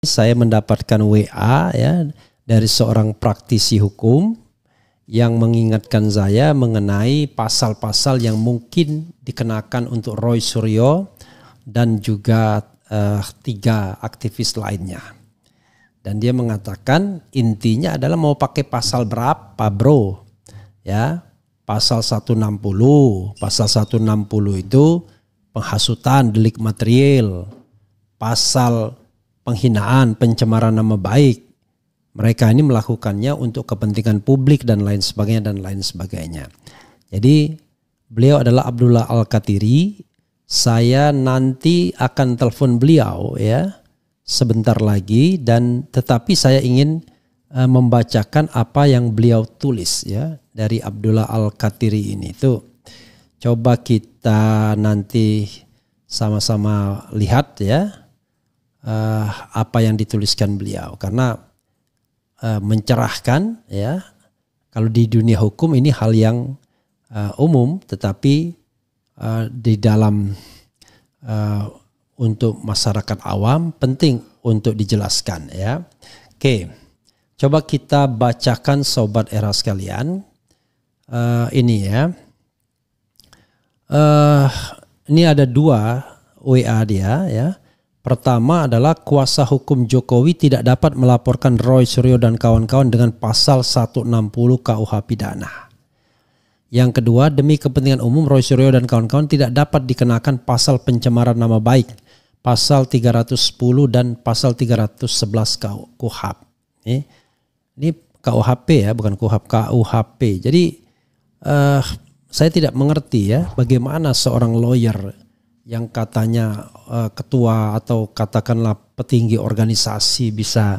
saya mendapatkan WA ya dari seorang praktisi hukum yang mengingatkan saya mengenai pasal-pasal yang mungkin dikenakan untuk Roy Suryo dan juga 3 aktivis lainnya. Dan dia mengatakan intinya adalah mau pakai pasal berapa bro? Ya, pasal 160. Pasal 160 itu penghasutan, delik material. Pasal penghinaan, pencemaran nama baik. Mereka ini melakukannya untuk kepentingan publik dan lain sebagainya. Jadi beliau adalah Abdullah Al-Katiri. Saya nanti akan telepon beliau ya sebentar lagi, dan tetapi saya ingin membacakan apa yang beliau tulis ya dari Abdullah Al-Katiri ini. Tuh coba kita nanti sama-sama lihat ya apa yang dituliskan beliau, karena mencerahkan ya. Kalau di dunia hukum ini hal yang umum, tetapi di dalam untuk masyarakat awam penting untuk dijelaskan ya. Oke, coba kita bacakan sobat era sekalian. Ini ya. Ini ada 2 WA dia ya. Pertama adalah kuasa hukum Jokowi tidak dapat melaporkan Roy Suryo dan kawan-kawan dengan pasal 160 KUH pidana. Yang kedua, demi kepentingan umum Roy Suryo dan kawan-kawan tidak dapat dikenakan pasal pencemaran nama baik, pasal 310 dan pasal 311 KUHP. Ini KUHP ya, bukan KUHP, KUHP. Jadi saya tidak mengerti ya bagaimana seorang lawyer yang katanya ketua atau katakanlah petinggi organisasi bisa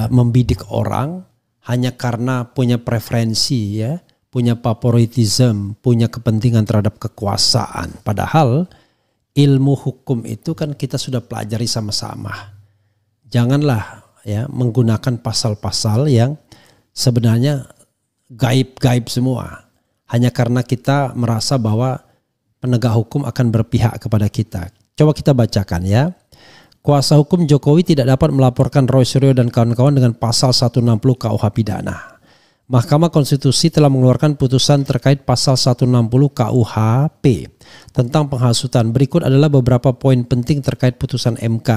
membidik orang hanya karena punya preferensi ya, punya favoritism, punya kepentingan terhadap kekuasaan. Padahal ilmu hukum itu kan kita sudah pelajari sama-sama. Janganlah ya menggunakan pasal-pasal yang sebenarnya gaib-gaib semua. Hanya karena kita merasa bahwa penegak hukum akan berpihak kepada kita. Coba kita bacakan ya. Kuasa hukum Jokowi tidak dapat melaporkan Roy Suryo dan kawan-kawan dengan pasal 160 KUH pidana. Mahkamah Konstitusi telah mengeluarkan putusan terkait pasal 160 KUHP tentang penghasutan. Berikut adalah beberapa poin penting terkait putusan MK.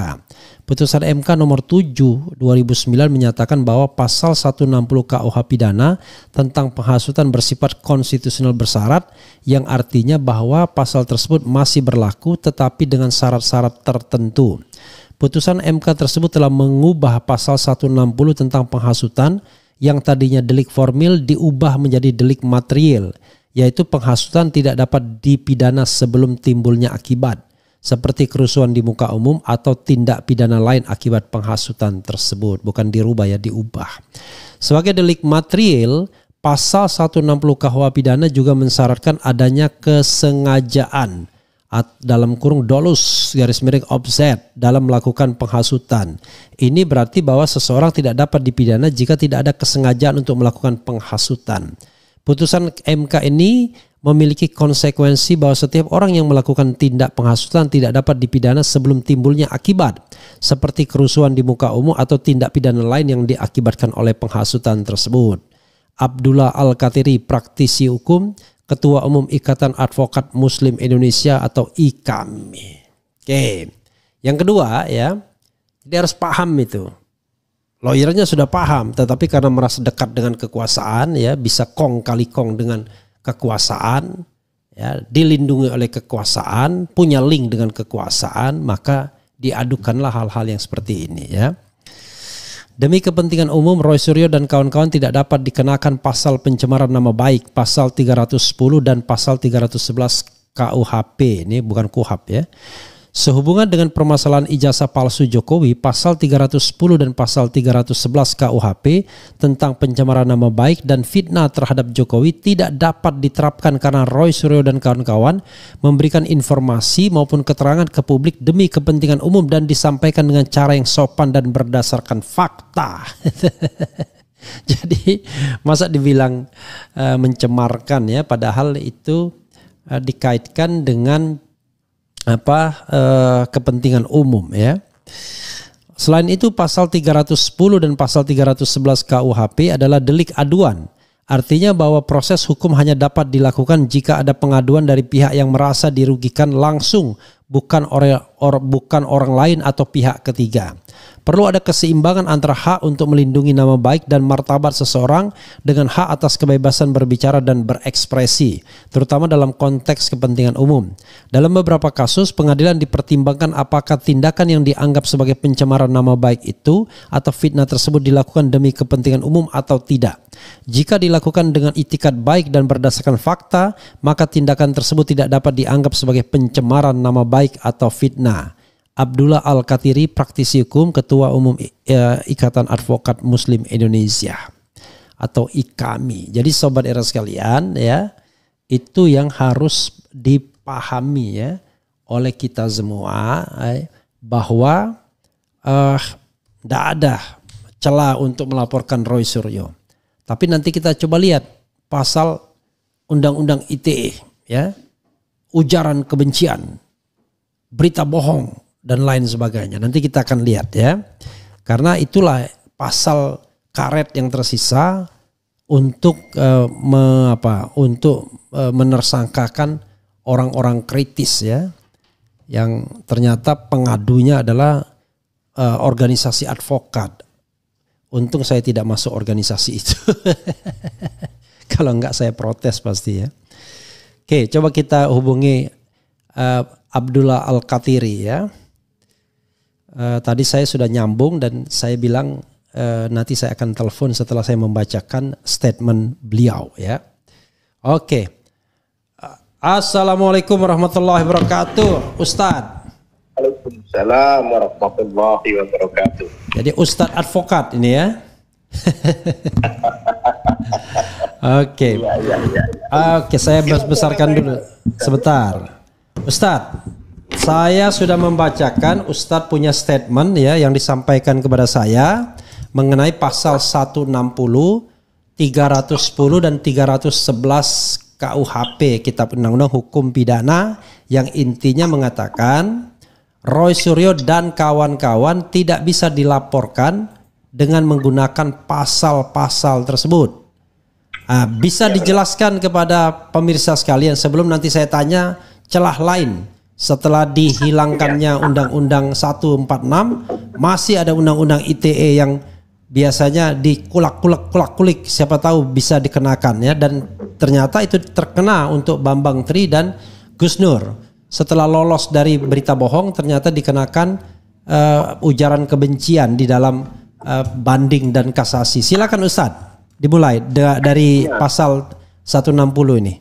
Putusan MK nomor 7 2009 menyatakan bahwa pasal 160 KUH pidana tentang penghasutan bersifat konstitusional bersyarat, yang artinya bahwa pasal tersebut masih berlaku tetapi dengan syarat-syarat tertentu. Putusan MK tersebut telah mengubah pasal 160 tentang penghasutan yang tadinya delik formil diubah menjadi delik material, yaitu penghasutan tidak dapat dipidana sebelum timbulnya akibat, seperti kerusuhan di muka umum atau tindak pidana lain akibat penghasutan tersebut. Bukan dirubah ya, diubah. Sebagai delik material, pasal 160 KUH pidana juga mensyaratkan adanya kesengajaan dalam kurung dolus _offset dalam melakukan penghasutan. Ini berarti bahwa seseorang tidak dapat dipidana jika tidak ada kesengajaan untuk melakukan penghasutan. Putusan MK ini memiliki konsekuensi bahwa setiap orang yang melakukan tindak penghasutan tidak dapat dipidana sebelum timbulnya akibat, seperti kerusuhan di muka umum atau tindak pidana lain yang diakibatkan oleh penghasutan tersebut. Abdullah Al-Katiri, praktisi hukum, Ketua Umum Ikatan Advokat Muslim Indonesia atau IKAMI. Oke. Yang kedua ya, dia harus paham itu. Lawyernya sudah paham, tetapi karena merasa dekat dengan kekuasaan ya, bisa kong kali kong dengan kekuasaan ya, dilindungi oleh kekuasaan, punya link dengan kekuasaan, maka diadukanlah hal-hal yang seperti ini ya. Demi kepentingan umum, Roy Suryo dan kawan-kawan tidak dapat dikenakan pasal pencemaran nama baik, pasal 310 dan pasal 311 KUHP. Ini bukan KUHP ya. Sehubungan dengan permasalahan ijazah palsu Jokowi, pasal 310 dan pasal 311 KUHP tentang pencemaran nama baik dan fitnah terhadap Jokowi tidak dapat diterapkan karena Roy Suryo dan kawan-kawan memberikan informasi maupun keterangan ke publik demi kepentingan umum dan disampaikan dengan cara yang sopan dan berdasarkan fakta. Jadi masa dibilang mencemarkan ya, padahal itu dikaitkan dengan kepentingan umum ya. Selain itu pasal 310 dan pasal 311 KUHP adalah delik aduan. Artinya bahwa proses hukum hanya dapat dilakukan jika ada pengaduan dari pihak yang merasa dirugikan langsung, bukan orang lain atau pihak ketiga. Perlu ada keseimbangan antara hak untuk melindungi nama baik dan martabat seseorang dengan hak atas kebebasan berbicara dan berekspresi, terutama dalam konteks kepentingan umum. Dalam beberapa kasus, pengadilan dipertimbangkan apakah tindakan yang dianggap sebagai pencemaran nama baik itu atau fitnah tersebut dilakukan demi kepentingan umum atau tidak. Jika dilakukan dengan itikat baik dan berdasarkan fakta, maka tindakan tersebut tidak dapat dianggap sebagai pencemaran nama baik atau fitnah. Abdullah Al-Katiri, praktisi hukum, Ketua Umum Ikatan Advokat Muslim Indonesia atau IKAMI. Jadi sobat era sekalian ya, itu yang harus dipahami ya oleh kita semua bahwa tidak ada celah untuk melaporkan Roy Suryo. Tapi nanti kita coba lihat pasal Undang-Undang ITE ya, ujaran kebencian, berita bohong dan lain sebagainya. Nanti kita akan lihat ya. Karena itulah pasal karet yang tersisa untuk menersangkakan orang-orang kritis ya, yang ternyata pengadunya adalah organisasi advokat. Untung saya tidak masuk organisasi itu. Kalau enggak saya protes pasti ya. Oke, coba kita hubungi Abdullah Al-Katiri ya. Tadi saya sudah nyambung dan saya bilang nanti saya akan telepon setelah saya membacakan statement beliau ya. Oke. Assalamualaikum warahmatullahi wabarakatuh, Ustadz. Waalaikumsalam warahmatullahi wabarakatuh. Jadi Ustadz advokat ini ya. Oke. Oke, saya besarkan dulu sebentar. Ustadz, saya sudah membacakan, Ustadz punya statement ya yang disampaikan kepada saya mengenai pasal 160, 310 dan 311 KUHP, Kitab Undang-Undang Hukum Pidana, yang intinya mengatakan Roy Suryo dan kawan-kawan tidak bisa dilaporkan dengan menggunakan pasal-pasal tersebut. Bisa dijelaskan kepada pemirsa sekalian sebelum nanti saya tanya celah lain setelah dihilangkannya Undang-Undang 146, masih ada Undang-Undang ITE yang biasanya dikulak-kulik, siapa tahu bisa dikenakan ya, dan ternyata itu terkena untuk Bambang Tri dan Gus Nur. Setelah lolos dari berita bohong ternyata dikenakan ujaran kebencian di dalam banding dan kasasi. Silakan Ustadz, dimulai dari pasal 160 ini.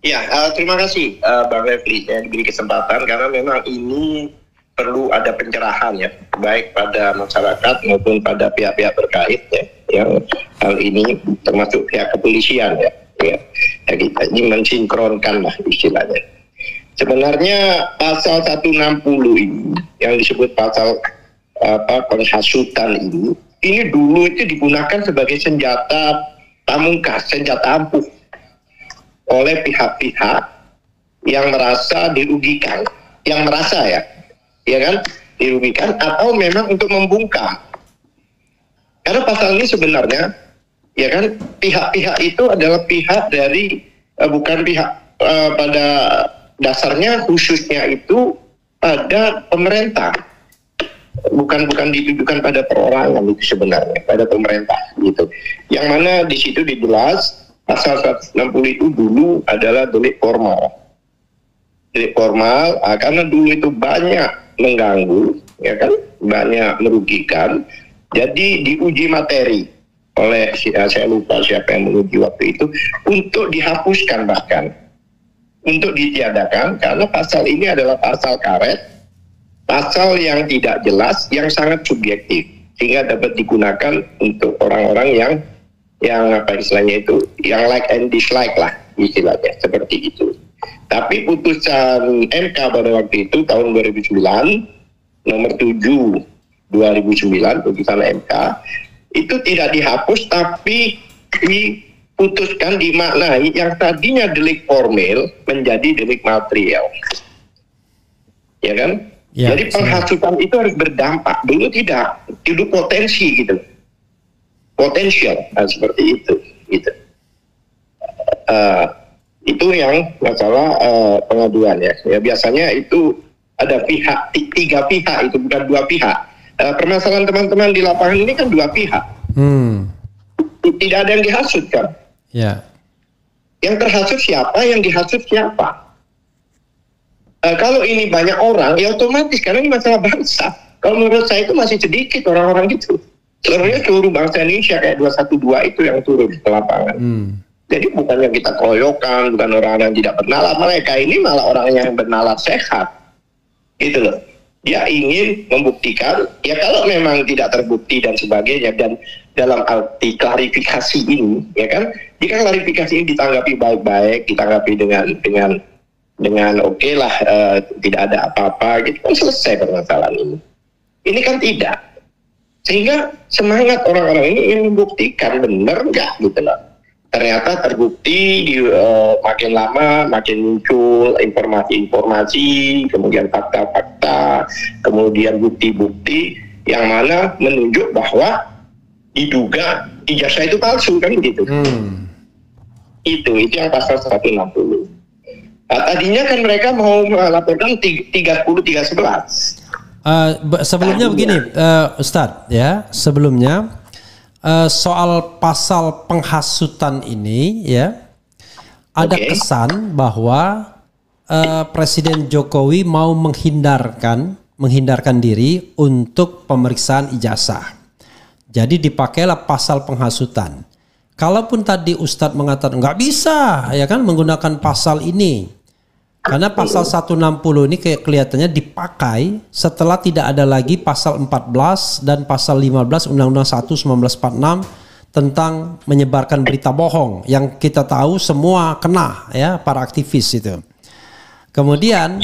Ya, terima kasih Bang Refli yang diberi kesempatan, karena memang ini perlu ada pencerahan ya, baik pada masyarakat maupun pada pihak-pihak terkait ya, yang hal ini termasuk pihak kepolisian ya. Jadi ini mensinkronkan lah istilahnya. Sebenarnya pasal 160 ini yang disebut pasal penghasutan ini dulu itu digunakan sebagai senjata pamungkas, senjata ampuh oleh pihak-pihak yang merasa dirugikan, yang merasa ya kan, dirugikan atau memang untuk membungkam. Karena pasal ini sebenarnya ya kan, pihak-pihak itu adalah pihak dari bukan pihak pada dasarnya khususnya itu pada pemerintah, bukan ditujukan pada perorangan, itu sebenarnya pada pemerintah gitu. Yang mana di situ dijelas pasal 160 itu dulu adalah delik formal. Delik formal karena dulu itu banyak mengganggu ya kan, banyak merugikan, jadi diuji materi oleh saya lupa siapa yang menguji waktu itu untuk dihapuskan, bahkan untuk ditiadakan, karena pasal ini adalah pasal karet, pasal yang tidak jelas, yang sangat subjektif, sehingga dapat digunakan untuk orang-orang yang apa istilahnya itu, yang like and dislike lah istilahnya, seperti itu. Tapi putusan MK pada waktu itu tahun 2009 nomor 7 2009 putusan MK itu tidak dihapus, tapi diputuskan dimaknai yang tadinya delik formil menjadi delik material, ya kan? Ya, Jadi penghasutan itu harus berdampak. Dulu tidak, dulu potensi gitu, potensial, seperti itu. Gitu. Itu yang masalah pengaduan ya. Ya biasanya itu ada tiga pihak, itu bukan dua pihak. Permasalahan teman-teman di lapangan ini kan dua pihak. Tidak ada yang dihasut kan. Ya. Yang terhasut siapa, yang dihasut siapa. Kalau ini banyak orang, ya otomatis karena ini masalah bangsa. Kalau menurut saya itu masih sedikit orang-orang itu. Sebenarnya seluruh bangsa Indonesia kayak 212 itu yang turun ke lapangan. Jadi bukannya kita keroyokan, bukan orang yang tidak bernalar. Mereka ini malah orang yang bernalar sehat. Gitu loh. Dia ingin membuktikan, ya kalau memang tidak terbukti dan sebagainya, dan dalam arti klarifikasi ini, ya kan, jika klarifikasi ini ditanggapi baik-baik, ditanggapi dengan oke lah, tidak ada apa-apa, gitu kan selesai permasalahan ini. Ini kan tidak. Sehingga semangat orang-orang ini ingin membuktikan benar nggak gitu loh. Ternyata terbukti makin lama makin muncul informasi-informasi, kemudian fakta-fakta, kemudian bukti-bukti yang mana menunjuk bahwa diduga ijazah itu palsu kan gitu. Itu yang pasal 160. Nah, tadinya kan mereka mau melaporkan 30-311. Sebelumnya begini, Ustadz ya, sebelumnya soal pasal penghasutan ini ya, ada kesan bahwa Presiden Jokowi mau menghindarkan diri untuk pemeriksaan ijazah. Jadi dipakailah pasal penghasutan. Kalaupun tadi Ustadz mengatakan nggak bisa ya kan menggunakan pasal ini, karena pasal 160 ini kelihatannya dipakai setelah tidak ada lagi pasal 14 dan pasal 15 Undang-Undang 1 1946 tentang menyebarkan berita bohong yang kita tahu semua kena ya, para aktivis itu. Kemudian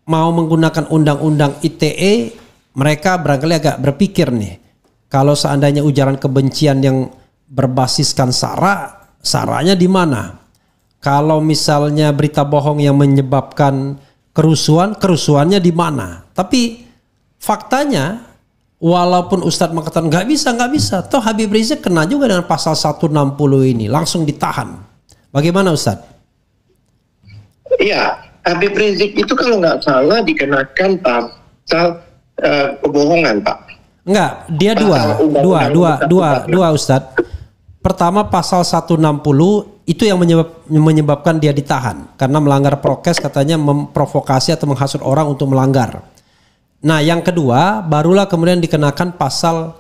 mau menggunakan Undang-Undang ITE, mereka barangkali agak berpikir nih, kalau seandainya ujaran kebencian yang berbasiskan sara, saranya di mana? Kalau misalnya berita bohong yang menyebabkan kerusuhan, kerusuhannya di mana? Tapi faktanya, walaupun Ustadz mengatakan nggak bisa, toh Habib Rizik kena juga dengan pasal 160 ini, langsung ditahan. Bagaimana Ustadz? Iya, Habib Rizik itu kalau nggak salah dikenakan pasal kebohongan, Pak. Enggak, dia dua Ustadz. Pertama pasal 160 itu yang menyebabkan dia ditahan karena melanggar prokes, katanya memprovokasi atau menghasut orang untuk melanggar. Nah yang kedua barulah kemudian dikenakan pasal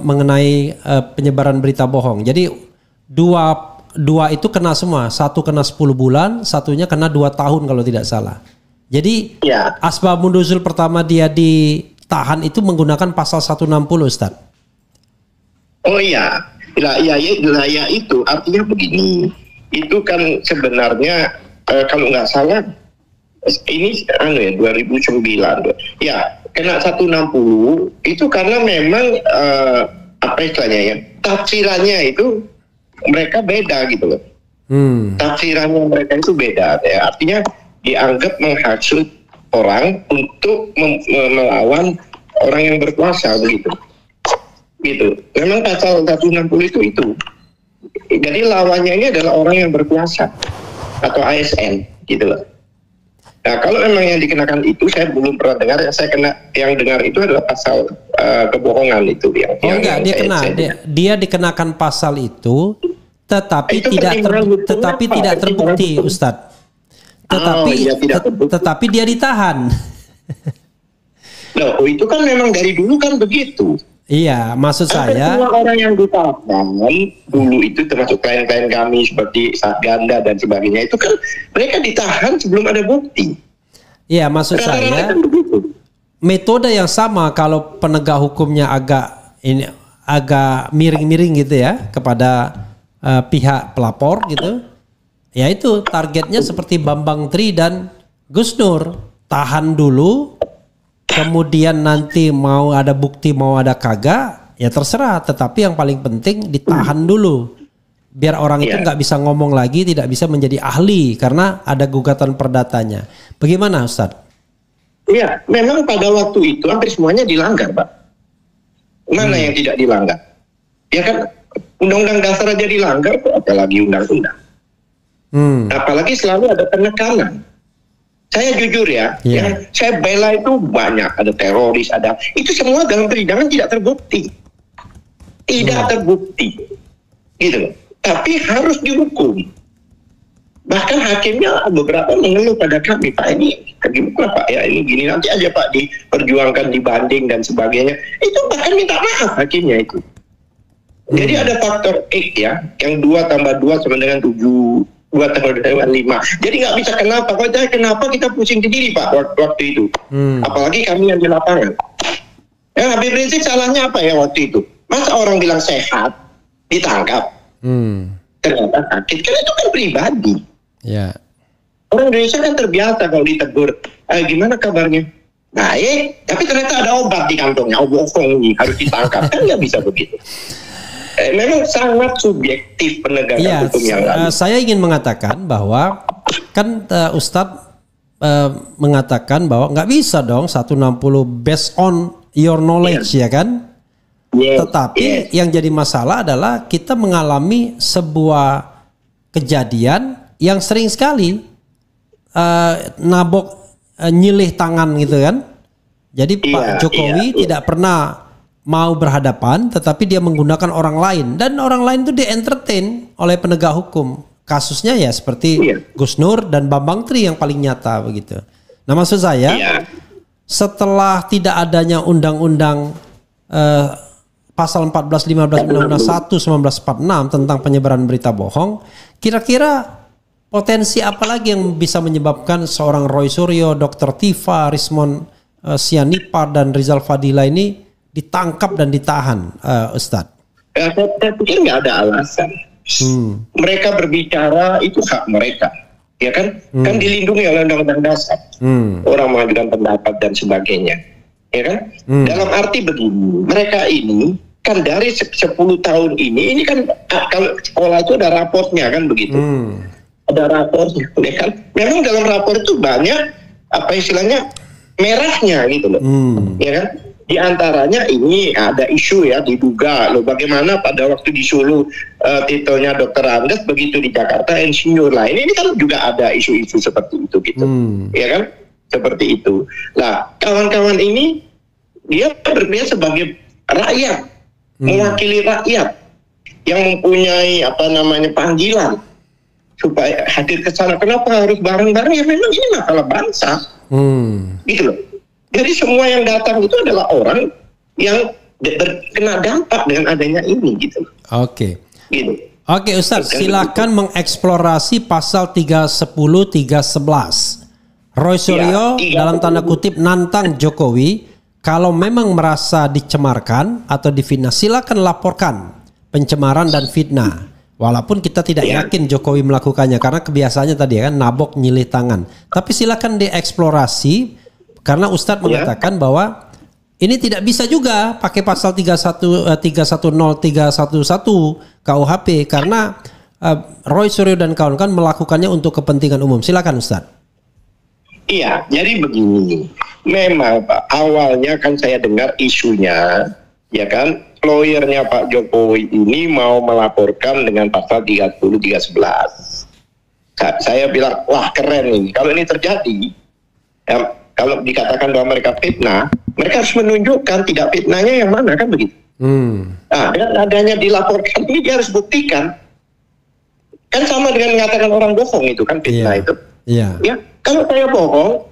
mengenai penyebaran berita bohong. Jadi dua itu kena semua, satu kena 10 bulan, satunya kena 2 tahun kalau tidak salah. Jadi asbabun nuzul pertama dia ditahan itu menggunakan pasal 160 Ustaz. Oh iya. Ya itu artinya begini, itu kan sebenarnya kalau nggak salah ini 2009 ya kena 160 itu karena memang apa istilahnya ya, tafsirannya itu mereka beda gitu loh. Tafsirannya mereka itu beda ya, artinya dianggap menghasut orang untuk melawan orang yang berkuasa begitu. Gitu. Memang pasal 160 itu. Jadi lawannya ini adalah orang yang berkuasa atau ASN gitu loh. Nah, kalau memang yang dikenakan itu saya belum pernah dengar, yang dengar itu adalah pasal kebohongan itu yang dia dikenakan pasal itu tetapi itu tidak terbukti Ustadz. Tetapi dia ditahan. Loh, itu kan memang dari dulu kan begitu. Iya, maksud saya semua orang yang ditahan dulu itu termasuk klien-klien kami seperti Satganda dan sebagainya itu kan mereka ditahan sebelum ada bukti. Iya, maksud saya metode yang sama kalau penegak hukumnya agak miring-miring gitu ya kepada pihak pelapor gitu. Ya itu targetnya seperti Bambang Tri dan Gus Nur, tahan dulu. Kemudian nanti mau ada bukti mau ada kagak ya terserah, tetapi yang paling penting ditahan dulu biar orang itu nggak bisa ngomong lagi, tidak bisa menjadi ahli karena ada gugatan perdatanya. Bagaimana Ustadz? Iya, memang pada waktu itu hampir semuanya dilanggar, Pak. Mana yang tidak dilanggar? Ya kan, Undang-Undang Dasar aja dilanggar, apalagi undang-undang. Apalagi selalu ada penekanan. Saya jujur ya, yang saya bela itu banyak. Ada teroris, ada... Itu semua dalam persidangan tidak terbukti. Tidak terbukti. Gitu. Tapi harus dihukum. Bahkan hakimnya beberapa mengeluh pada kami, Pak, ini gimana Pak ya, ini gini, nanti aja Pak diperjuangkan, dibanding dan sebagainya. Itu bahkan minta maaf hakimnya itu. Jadi ada faktor X ya, yang 2 tambah 2 sama dengan 7, 2 tambah 2 dengan 5. Jadi nggak bisa kenapa kita pusing sendiri Pak waktu itu. Apalagi kami yang di lapangan. Ya, Habib Rizik salahnya apa ya waktu itu? Masa orang bilang sehat, ditangkap. Ternyata sakit, kan itu kan pribadi. Ya. Orang Indonesia kan terbiasa kalau ditegur, gimana kabarnya? Baik, tapi ternyata ada obat di kantongnya, obofong ini harus ditangkap, kan nggak bisa begitu. Memang sangat subjektif penegakan hukum yang lalu. Saya ingin mengatakan bahwa kan Ustadz mengatakan bahwa nggak bisa dong 160 based on your knowledge, ya kan? Tetapi yang jadi masalah adalah kita mengalami sebuah kejadian yang sering sekali nabok nyilih tangan gitu kan. Jadi Pak Jokowi tidak pernah mau berhadapan, tetapi dia menggunakan orang lain, dan orang lain itu di-entertain oleh penegak hukum. Kasusnya ya seperti Gus Nur dan Bambang Tri yang paling nyata begitu. Nah, maksud saya setelah tidak adanya undang-undang pasal 14, 15, Undang-Undang 1 1946 tentang penyebaran berita bohong, kira-kira potensi apa lagi yang bisa menyebabkan seorang Roy Suryo, Dr. Tifa, Rismon Sianipar, dan Rizal Fadila ini ditangkap dan ditahan, Ustadz? Saya pikir nggak ada alasan. Mereka berbicara itu hak mereka, ya kan? Kan dilindungi oleh Undang-Undang Dasar. Orang mengajukan pendapat dan sebagainya, ya kan? Dalam arti begini, mereka ini kan dari 10 tahun ini kan kalau sekolah itu ada raportnya kan begitu. Ada raportnya, ya kan? Memang dalam rapor itu banyak apa istilahnya merahnya gitu loh, ya kan? Di antaranya ini ada isu ya, diduga loh bagaimana pada waktu di Solo titelnya Dr. Andes, begitu di Jakarta insinyur lah. Ini kan juga ada isu-isu seperti itu gitu, ya kan? Seperti itu. Nah, kawan-kawan ini dia berpihak sebagai rakyat, mewakili rakyat yang mempunyai panggilan supaya hadir ke sana. Kenapa harus bareng-bareng? Ya memang ini masalah bangsa, gitu loh. Jadi semua yang datang itu adalah orang yang kena dampak dengan adanya ini, gitu. Oke. Gitu. Oke, Ustadz, silakan mengeksplorasi pasal 310, 311. Roy Suryo dalam tanda kutip nantang Jokowi, kalau memang merasa dicemarkan atau difitnah, silakan laporkan pencemaran dan fitnah. Walaupun kita tidak yakin Jokowi melakukannya karena kebiasaannya tadi kan nabok nyilih tangan. Tapi silakan dieksplorasi karena Ustadz mengatakan bahwa ini tidak bisa juga pakai pasal 310, 311 KUHP karena Roy Suryo dan kawan-kawan melakukannya untuk kepentingan umum. Silakan Ustadz. Iya, jadi begini. Memang Pak, awalnya kan saya dengar isunya, ya kan, lawyernya Pak Jokowi ini mau melaporkan dengan pasal 310, 311. Saya bilang, wah keren ini. Kalau ini terjadi, ya, kalau dikatakan bahwa mereka fitnah, mereka harus menunjukkan tidak fitnahnya yang mana, kan begitu. Nah, dengan adanya dilaporkan ini dia harus buktikan. Kan sama dengan mengatakan orang bohong itu kan fitnah itu. Ya, kalau saya bohong,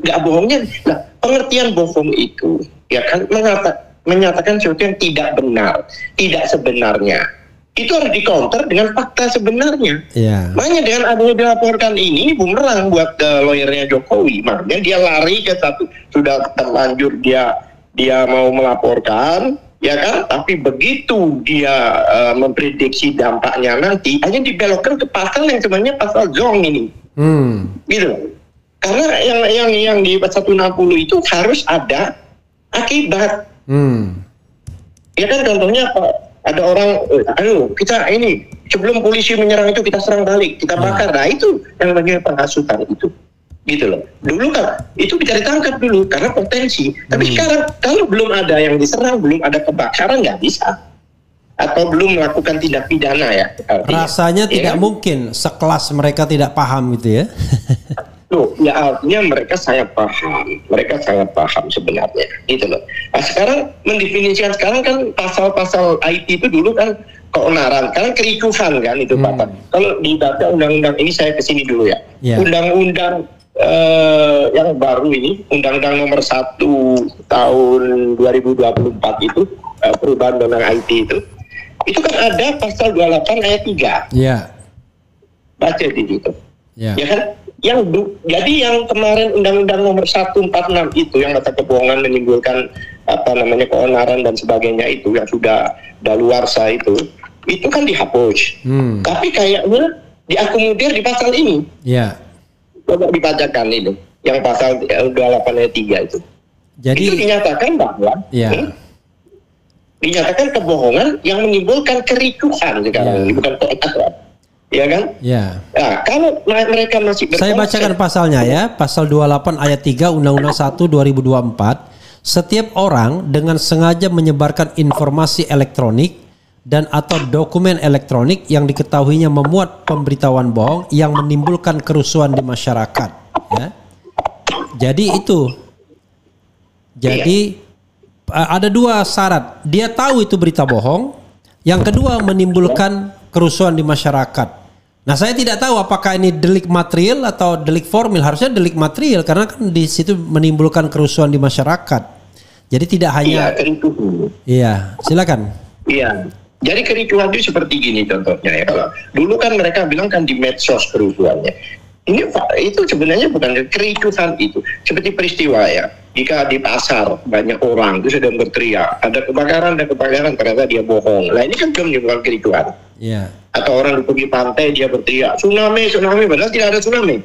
nggak bohongnya. Nah, pengertian bohong itu, ya kan, menyatakan sesuatu yang tidak benar, tidak sebenarnya. Itu harus di-counter dengan fakta sebenarnya. Makanya dengan adanya dilaporkan ini bumerang buat lawyernya Jokowi. Makanya dia lari ke satu, sudah terlanjur dia mau melaporkan, ya kan? Tapi begitu dia memprediksi dampaknya nanti, hanya dibelokkan ke pasal yang sebenarnya pasal zong ini. Gitu. Karena yang di 160 itu harus ada akibat. Ya kan, contohnya apa? Ada orang, kita ini sebelum polisi menyerang itu kita serang balik, kita bakar. Nah itu yang bagian penghasutan itu. gitu loh. Dulu kan itu bisa ditangkap dulu karena potensi. Tapi sekarang kalau belum ada yang diserang, belum ada kebakaran, nggak bisa. Atau belum melakukan tindak pidana ya. Rasanya tidak mungkin sekelas mereka tidak paham gitu ya. Loh, ya artinya mereka sangat paham. Mereka sangat paham sebenarnya. Gitu loh. Nah, sekarang mendefinisikan sekarang kan pasal-pasal IT itu dulu kan keonaran, karena kericuhan kan itu Pak. Kalau dibaca undang-undang ini saya kesini dulu ya. Undang-undang yang baru ini, Undang-Undang Nomor 1 Tahun 2024 itu, perubahan undang IT itu kan ada pasal 28 ayat 3. Iya. Baca di situ. Ya kan? Jadi yang kemarin Undang-Undang Nomor 146 itu yang kata kebohongan menimbulkan keonaran dan sebagainya itu yang sudah daluarsa itu kan dihapus. Tapi kayaknya diakomodir di pasal ini. Iya. Coba dibacakan itu yang pasal 28 ayat 3 itu. Jadi itu dinyatakan bahwa dinyatakan kebohongan yang menimbulkan kericuhan sekarang ini, bukan keonaran. Ya kan? Ya. Nah, kalau mereka masih saya bacakan pasalnya ya, pasal 28 ayat 3 Undang-Undang 1 2024. Setiap orang dengan sengaja menyebarkan informasi elektronik dan atau dokumen elektronik yang diketahuinya memuat pemberitahuan bohong yang menimbulkan kerusuhan di masyarakat. Ya. Jadi itu. Jadi ada dua syarat. Dia tahu itu berita bohong. Yang kedua menimbulkan kerusuhan di masyarakat. Nah, saya tidak tahu apakah ini delik material atau delik formil. Harusnya delik material karena kan di situ menimbulkan kerusuhan di masyarakat. Jadi tidak hanya Iya, silakan. Iya. Jadi kericuhan itu seperti gini contohnya ya. Kalau dulu kan mereka bilang kan di medsos kerusuhannya. Ini itu sebenarnya bukan kericuhan itu. Seperti peristiwa ya. Jika di pasar banyak orang itu sedang berteriak, ada kebakaran ternyata dia bohong. Nah, ini kan belum menimbulkan kericuhan. Iya. Atau orang di tepi pantai dia berteriak tsunami padahal tidak ada tsunami.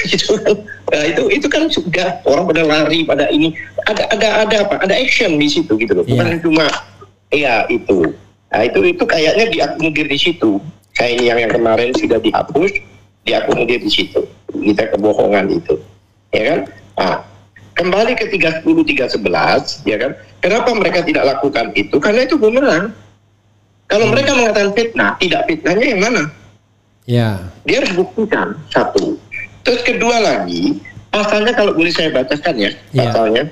Gitu kan. Nah, itu kan sudah orang pada lari pada ini ada apa? Ada action di situ gitu loh. Bukan cuma itu. Nah, itu kayaknya diakomodir di situ. Kayak ini yang kemarin sudah dihapus, diakomodir di situ. Kita kebohongan itu. Ya kan? Nah, kembali ke 310-311, ya kan? Kenapa mereka tidak lakukan itu? Karena itu bumerang. Kalau mereka mengatakan fitnah, tidak fitnahnya yang mana? Ya. Dia harus buktikan, satu. Terus kedua lagi, pasalnya kalau boleh saya bacakan ya, pasalnya,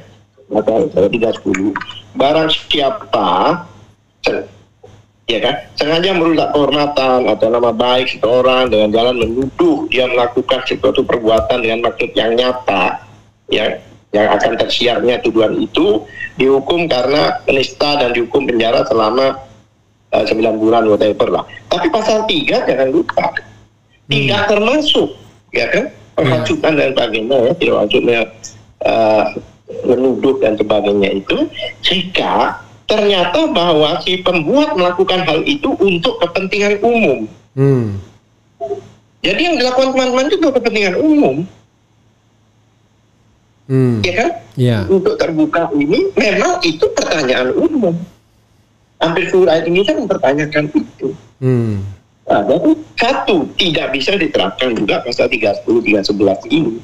pasal 310. Barang siapa, ya kan, sengaja merusak kehormatan atau nama baik seseorang dengan jalan menuduh dia melakukan suatu perbuatan dengan maksud yang nyata, ya, yang akan tersiarnya tuduhan itu dihukum karena penista dan dihukum penjara selama 9 bulan whatever lah. Tapi pasal 3 jangan lupa tidak termasuk, ya kan, penghasutan dan sebagainya ya, tidak maksudnya menuduh dan sebagainya itu jika ternyata bahwa si pembuat melakukan hal itu untuk kepentingan umum. Jadi yang dilakukan teman-teman itu kepentingan umum. Ya kan? Untuk terbuka ini memang itu pertanyaan umum. Hampir seluruh ayat ini kan mempertanyakan itu. Nah, jadi satu, tidak bisa diterapkan juga pasal 310-311 ini.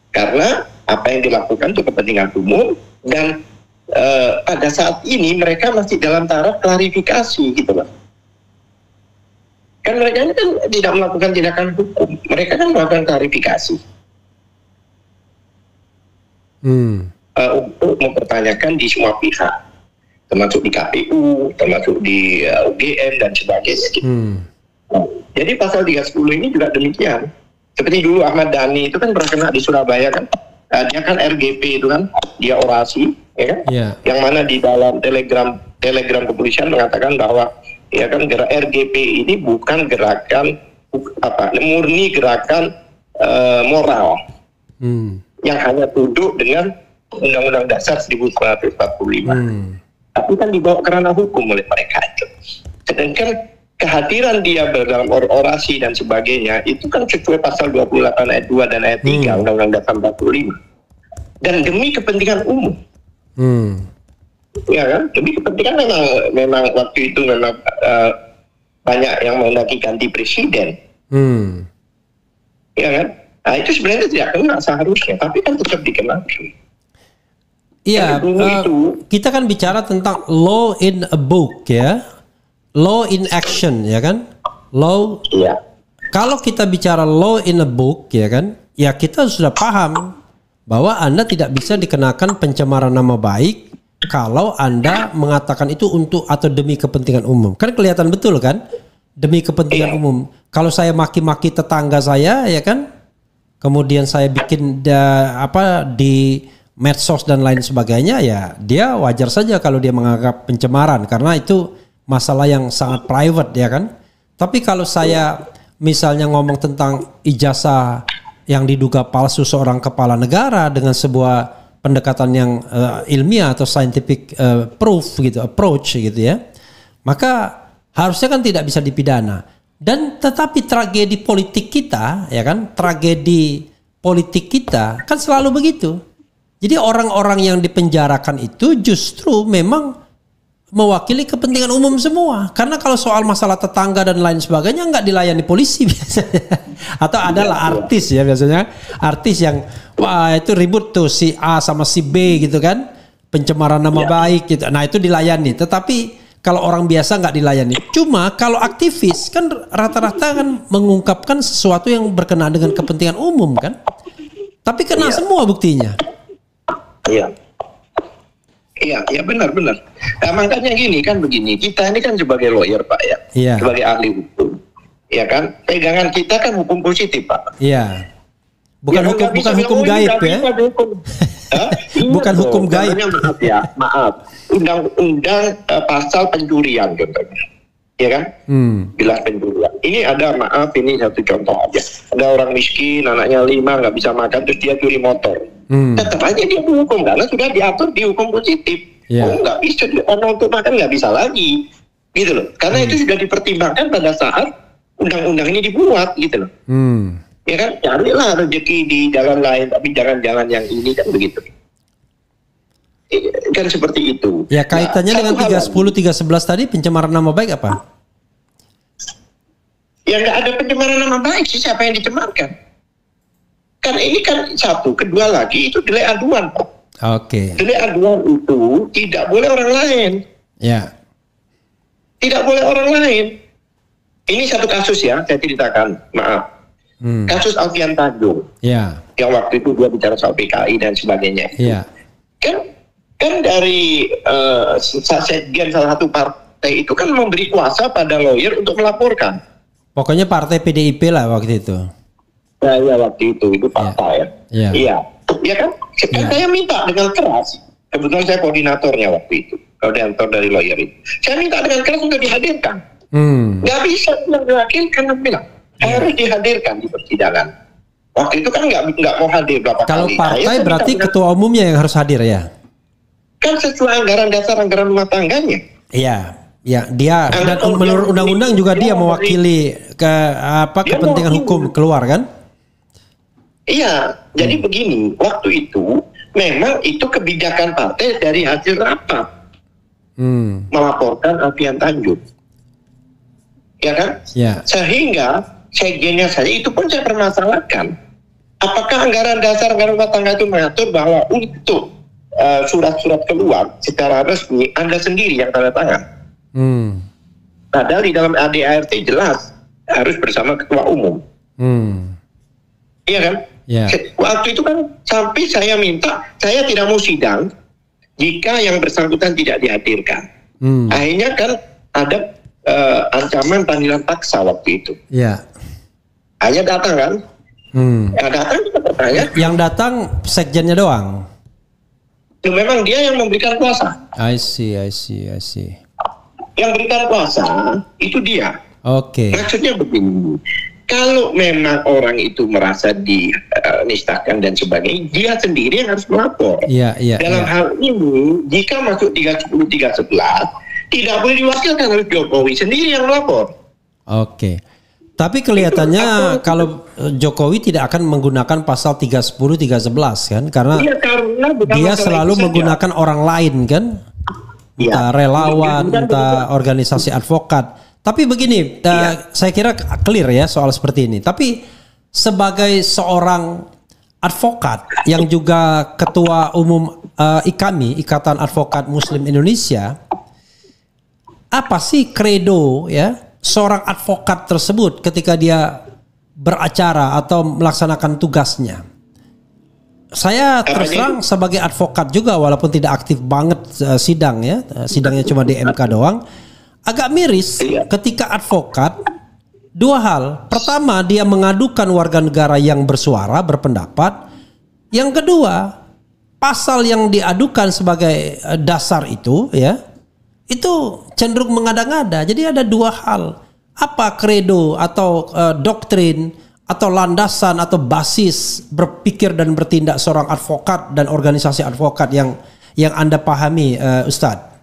Karena apa yang dilakukan itu kepentingan umum dan pada saat ini mereka masih dalam taraf klarifikasi gitu loh. Kan mereka ini kan tidak melakukan tindakan hukum, mereka kan melakukan klarifikasi. Untuk mempertanyakan di semua pihak, termasuk di KPU, termasuk di UGM dan sebagainya. Gitu. Jadi pasal 310 ini juga demikian. Seperti dulu Ahmad Dhani itu kan pernah kena di Surabaya kan, dia kan RGP itu kan, dia orasi, ya kan? Yang mana di dalam telegram kepolisian mengatakan bahwa ya kan RGP ini bukan gerakan murni gerakan moral. Yang hanya tunduk dengan Undang-Undang Dasar 1945. Tapi kan dibawa ke ranah hukum oleh mereka itu. Sedangkan kehadiran dia dalam orasi dan sebagainya itu kan sesuai pasal 28 ayat 2 dan ayat 3 Undang-Undang Dasar 45. Dan demi kepentingan umum. Ya kan? Demi kepentingan memang waktu itu memang banyak yang menghendaki ganti presiden. Ya kan? Nah, itu sebenarnya tidak kena seharusnya, tapi kan tetap dikenakan. Iya, kita kan bicara tentang law in a book ya, law in action ya kan, law. Iya. Kalau kita bicara law in a book ya kan, ya kita sudah paham bahwa Anda tidak bisa dikenakan pencemaran nama baik kalau Anda mengatakan itu untuk atau demi kepentingan umum. Kan kelihatan betul kan, demi kepentingan umum. Kalau saya maki-maki tetangga saya ya kan, kemudian saya bikin di medsos dan lain sebagainya, ya dia wajar saja kalau dia menganggap pencemaran karena itu masalah yang sangat private ya kan. Tapi kalau saya misalnya ngomong tentang ijazah yang diduga palsu seorang kepala negara dengan sebuah pendekatan yang ilmiah atau scientific proof gitu, approach gitu ya, maka harusnya kan tidak bisa dipidana. Dan tetapi tragedi politik kita ya kan, tragedi politik kita kan selalu begitu. Jadi orang-orang yang dipenjarakan itu justru memang mewakili kepentingan umum semua. Karena kalau soal masalah tetangga dan lain sebagainya nggak dilayani polisi biasanya. Atau adalah artis ya biasanya. Artis yang wah itu ribut tuh si A sama si B gitu kan. Pencemaran nama baik gitu. Nah itu dilayani. Tetapi kalau orang biasa nggak dilayani. Cuma kalau aktivis kan rata-rata kan mengungkapkan sesuatu yang berkenaan dengan kepentingan umum kan. Tapi kena semua buktinya. Iya. Iya, benar. Nah, makanya begini, kita ini kan sebagai lawyer Pak ya, sebagai ahli hukum, ya kan, pegangan kita kan hukum positif Pak. Iya. Bukan hukum gaib ya. Bukan hukum gaib. Maaf. Undang-undang pasal pencurian contohnya. Ya kan? Jelas pencurian. Ini ada ini satu contoh aja. Ada orang miskin, anaknya 5 nggak bisa makan, terus dia curi motor. Tetap aja dia dihukum karena sudah diatur di hukum positif. Nggak bisa untuk makan nggak bisa lagi, gitu loh. Karena itu sudah dipertimbangkan pada saat undang-undang ini dibuat, gitu loh. Ya kan? Carilah rezeki di jalan lain, tapi jangan-jangan yang ini kan begitu. Kan seperti itu. Ya kaitannya dengan 310-311 tadi pencemaran nama baik apa? Ya nggak ada pencemaran nama baik sih, siapa yang dicemarkan? Kan ini kan satu, kedua lagi itu delik aduan Pak. Oke. Delik aduan itu tidak boleh orang lain. Ya. Tidak boleh orang lain. Ini satu kasus ya, saya ceritakan, maaf. Kasus Alfian Tanjung. Ya. Yang waktu itu dia bicara soal PKI dan sebagainya. Iya. Kan dari sekjen salah satu partai itu kan memberi kuasa pada lawyer untuk melaporkan. Pokoknya partai PDIP lah waktu itu. Nah, ya waktu itu fakta ya. Iya. Ya kan? Saya minta dengan keras. Kebetulan saya koordinatornya waktu itu, koordinator dari lawyer itu. Saya minta dengan keras untuk dihadirkan. Nggak bisa diwakilkan, bilang harus dihadirkan di persidangan. Waktu itu kan nggak mau hadir berapa Kalau kali. Kalau partai berarti ketua umumnya yang harus hadir ya? Kan sesuai anggaran dasar anggaran rumah tangganya. Iya, ya dia dan menurut undang-undang juga dia mewakili kepentingan hukum keluar kan? Iya, jadi begini, waktu itu memang itu kebijakan partai dari hasil rapat melaporkan Alfian Tanjung, ya kan? Ya. Sehingga sekjennya saja itu pun saya permasalahkan. Apakah anggaran dasar anggaran rumah tangga itu mengatur bahwa untuk surat-surat keluar secara resmi Anda sendiri yang tanda tangan. Padahal di dalam ADART jelas harus bersama ketua umum. Iya kan? Yeah. Waktu itu kan sampai saya minta saya tidak mau sidang jika yang bersangkutan tidak dihadirkan. Akhirnya kan ada ancaman panggilan paksa waktu itu. Iya. Hanya datang kan? Yang datang katanya. Yang datang sekjennya doang. Memang dia yang memberikan kuasa. I see. Yang berikan kuasa itu dia. Oke. Maksudnya begini, kalau memang orang itu merasa dinistakan dan sebagainya, dia sendiri yang harus melapor. Iya. Dalam hal ini, jika masuk 310-311, tidak boleh diwakilkan oleh Jokowi sendiri yang melapor. Oke. Tapi kelihatannya kalau Jokowi tidak akan menggunakan pasal 310-311 kan, karena dia selalu menggunakan orang lain kan, entah relawan, entah organisasi advokat. Tapi begini, saya kira clear ya soal seperti ini. Tapi sebagai seorang advokat yang juga ketua umum IKAMI, Ikatan Advokat Muslim Indonesia, apa sih kredo ya seorang advokat tersebut ketika dia beracara atau melaksanakan tugasnya? Saya terus terang sebagai advokat juga, walaupun tidak aktif banget sidang ya, sidangnya cuma di MK doang, agak miris ketika advokat dua hal. Pertama, dia mengadukan warga negara yang bersuara, berpendapat. Yang kedua, pasal yang diadukan sebagai dasar itu ya, itu cenderung mengada-ngada. Jadi ada dua hal. Apa kredo atau doktrin atau landasan atau basis berpikir dan bertindak seorang advokat dan organisasi advokat yang Anda pahami, Ustadz?